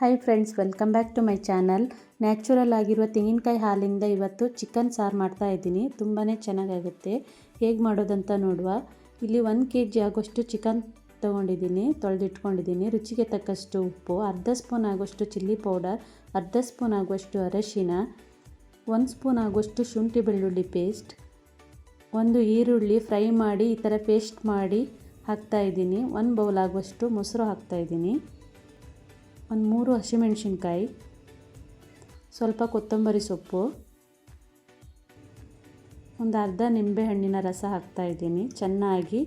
Hi friends, welcome back to my channel. Natural ಆಗಿರುವ ತೆಂಗಿನಕಾಯಿ ಹಾಲಿಂದ ಇವತ್ತು ಚಿಕನ್ ಸಾರು ಮಾಡ್ತಾ ಇದ್ದೀನಿ. ತುಂಬಾ ಚೆನ್ನಾಗಾಗುತ್ತೆ. ಹೇಗೆ ಮಾಡೋದಂತ ನೋಡುವ. ಇಲ್ಲಿ 1 kg ಆಗೋಷ್ಟು ಚಿಕನ್ ತೊಗೊಂಡಿದ್ದೀನಿ, ತೊಳೆದಿಟ್ಕೊಂಡಿದ್ದೀನಿ. ರುಚಿಗೆ ತಕ್ಕಷ್ಟು ಉಪ್ಪು, ಅರ್ಧ ಸ್ಪೂನ್ ಆಗೋಷ್ಟು ಚಿಲ್ಲಿ ಪೌಡರ್, ಅರ್ಧ ಸ್ಪೂನ್ ಆಗುವಷ್ಟು ಅರಶಿನ, 1 ಸ್ಪೂನ್ ಆಗುವಷ್ಟು ಶುಂಠಿ ಬೆಳ್ಳುಳ್ಳಿ ಪೇಸ್ಟ್, ಒಂದು ಈರುಳ್ಳಿ ಫ್ರೈ ಮಾಡಿ ಈ ಥರ ಪೇಸ್ಟ್ ಮಾಡಿ ಹಾಕ್ತಾಯಿದ್ದೀನಿ. 1 ಬೌಲ್ ಆಗುವಷ್ಟು ಮೊಸರು ಹಾಕ್ತಾಯಿದ್ದೀನಿ, ಒಂದು 3 ಹಸಿಮೆಣಸಿನ್ಕಾಯಿ, ಸ್ವಲ್ಪ ಕೊತ್ತಂಬರಿ ಸೊಪ್ಪು, ಒಂದು ಅರ್ಧ ನಿಂಬೆಹಣ್ಣಿನ ರಸ ಹಾಕ್ತಾಯಿದ್ದೀನಿ. ಚೆನ್ನಾಗಿ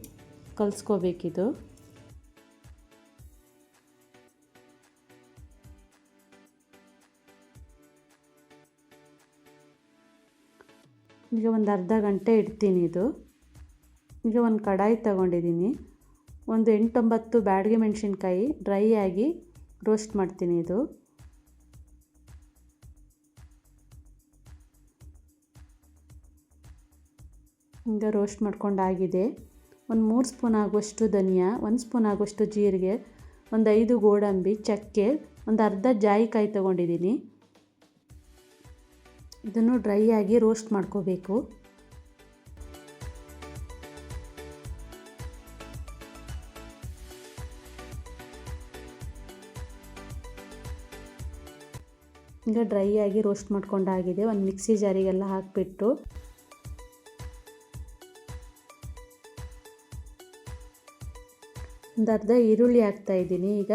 ಕಲಿಸ್ಕೋಬೇಕಿದು. ಈಗ ಒಂದು ಅರ್ಧ ಗಂಟೆ ಇಡ್ತೀನಿ ಇದು. ಈಗ ಒಂದು ಕಡಾಯಿ ತಗೊಂಡಿದ್ದೀನಿ. ಒಂದು 8-9 ಬ್ಯಾಡಗಿ ಮೆಣಸಿನ್ಕಾಯಿ ಡ್ರೈ ಆಗಿ ರೋಸ್ಟ್ ಮಾಡ್ತೀನಿ ಇದು. ಈಗ ರೋಸ್ಟ್ ಮಾಡ್ಕೊಂಡಾಗಿದೆ. ಒಂದು 3 ಸ್ಪೂನ್ ಆಗುವಷ್ಟು ಧನಿಯಾ, 1 ಸ್ಪೂನ್ ಆಗುವಷ್ಟು ಜೀರಿಗೆ, ಒಂದು 5 ಗೋಡಂಬಿ, ಚಕ್ಕೆ, ಒಂದು ಅರ್ಧ ಜಾಯಿಕಾಯಿ ತಗೊಂಡಿದ್ದೀನಿ. ಇದನ್ನು ಡ್ರೈ ಆಗಿ ರೋಸ್ಟ್ ಮಾಡ್ಕೋಬೇಕು. ಈಗ ಡ್ರೈ ಆಗಿ ರೋಸ್ಟ್ ಮಾಡ್ಕೊಂಡಾಗಿದೆ. ಒಂದು ಮಿಕ್ಸಿ ಜಾರಿಗೆಲ್ಲ ಹಾಕಿಬಿಟ್ಟು ಒಂದು ಅರ್ಧ ಈರುಳ್ಳಿ ಹಾಕ್ತಾಯಿದ್ದೀನಿ. ಈಗ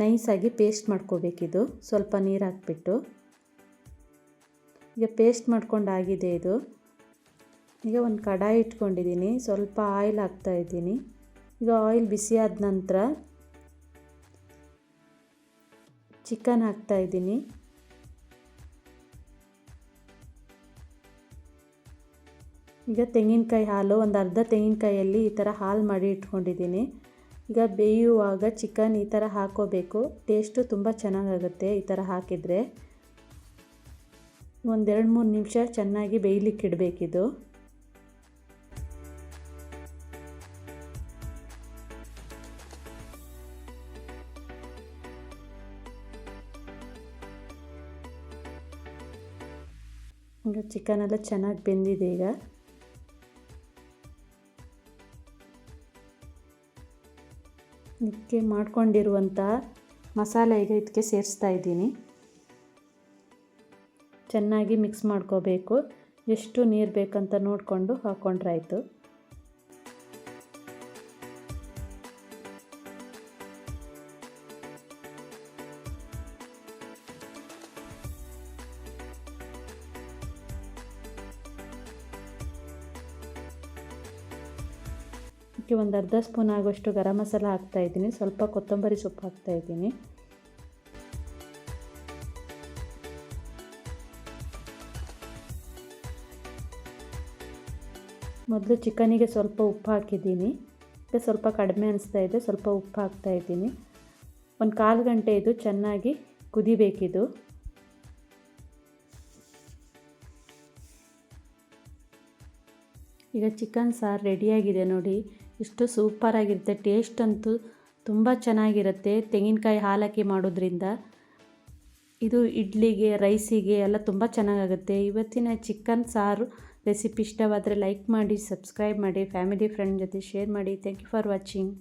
ನೈಸಾಗಿ ಪೇಸ್ಟ್ ಮಾಡ್ಕೋಬೇಕಿದು, ಸ್ವಲ್ಪ ನೀರು ಹಾಕ್ಬಿಟ್ಟು. ಈಗ ಪೇಸ್ಟ್ ಮಾಡ್ಕೊಂಡಾಗಿದೆ ಇದು. ಈಗ ಒಂದು ಕಡಾಯಿ ಇಟ್ಕೊಂಡಿದ್ದೀನಿ, ಸ್ವಲ್ಪ ಆಯಿಲ್ ಹಾಕ್ತಾಯಿದ್ದೀನಿ. ಈಗ ಆಯಿಲ್ ಬಿಸಿ ಆದ ನಂತರ ಚಿಕನ್ ಹಾಕ್ತಾಯಿದ್ದೀನಿ. ಈಗ ತೆಂಗಿನಕಾಯಿ ಹಾಲು, ಒಂದು ಅರ್ಧ ತೆಂಗಿನಕಾಯಲ್ಲಿ ಈ ಥರ ಹಾಲು ಮಾಡಿ ಇಟ್ಕೊಂಡಿದ್ದೀನಿ. ಈಗ ಬೇಯುವಾಗ ಚಿಕನ್ ಈ ಥರ ಹಾಕೋಬೇಕು. ಟೇಸ್ಟು ತುಂಬ ಚೆನ್ನಾಗಾಗುತ್ತೆ ಈ ಥರ ಹಾಕಿದರೆ. ಒಂದು 2-3 ನಿಮಿಷ ಚೆನ್ನಾಗಿ ಬೇಯಲಿಕ್ಕೆ ಇಡಬೇಕಿದು. ಈಗ ಚಿಕನ್ ಎಲ್ಲ ಚೆನ್ನಾಗಿ ಬೆಂದಿದೆ. ಈಗ ಇದಕ್ಕೆ ಮಾಡ್ಕೊಂಡಿರುವಂಥ ಮಸಾಲೆ ಈಗ ಇದಕ್ಕೆ ಸೇರಿಸ್ತಾ ಇದ್ದೀನಿ. ಚೆನ್ನಾಗಿ ಮಿಕ್ಸ್ ಮಾಡ್ಕೋಬೇಕು. ಎಷ್ಟು ನೀರು ಬೇಕಂತ ನೋಡಿಕೊಂಡು ಹಾಕ್ಕೊಂಡ್ರಾಯ್ತು. ಒಂದು ಅರ್ಧ ಸ್ಪೂನ್ ಆಗುವಷ್ಟು ಗರಂ ಮಸಾಲ ಹಾಕ್ತಾಯಿದ್ದೀನಿ, ಸ್ವಲ್ಪ ಕೊತ್ತಂಬರಿ ಸೊಪ್ಪು ಹಾಕ್ತಾಯಿದ್ದೀನಿ. ಮೊದಲು ಚಿಕನಿಗೆ ಸ್ವಲ್ಪ ಉಪ್ಪು ಹಾಕಿದ್ದೀನಿ. ಈಗ ಸ್ವಲ್ಪ ಕಡಿಮೆ ಅನಿಸ್ತಾ ಇದೆ, ಸ್ವಲ್ಪ ಉಪ್ಪು ಹಾಕ್ತಾಯಿದ್ದೀನಿ. ಒಂದು 1/4 ಗಂಟೆ ಇದು ಚೆನ್ನಾಗಿ ಕುದಿಬೇಕಿದು. ಈಗ ಚಿಕನ್ ಸಾರು ರೆಡಿಯಾಗಿದೆ ನೋಡಿ. ಇಷ್ಟು ಸೂಪರಾಗಿರುತ್ತೆ. ಟೇಸ್ಟ್ ಅಂತೂ ತುಂಬ ಚೆನ್ನಾಗಿರುತ್ತೆ. ತೆಂಗಿನಕಾಯಿ ಹಾಲಕ್ಕಿ ಮಾಡೋದ್ರಿಂದ ಇದು ಇಡ್ಲಿಗೆ, ರೈಸಿಗೆ ಎಲ್ಲ ತುಂಬ ಚೆನ್ನಾಗಾಗುತ್ತೆ. ಇವತ್ತಿನ ಚಿಕನ್ ಸಾರು ರೆಸಿಪಿ ಇಷ್ಟವಾದರೆ ಲೈಕ್ ಮಾಡಿ, ಸಬ್ಸ್ಕ್ರೈಬ್ ಮಾಡಿ, ಫ್ಯಾಮಿಲಿ ಫ್ರೆಂಡ್ ಜೊತೆ ಶೇರ್ ಮಾಡಿ. Thank you for watching.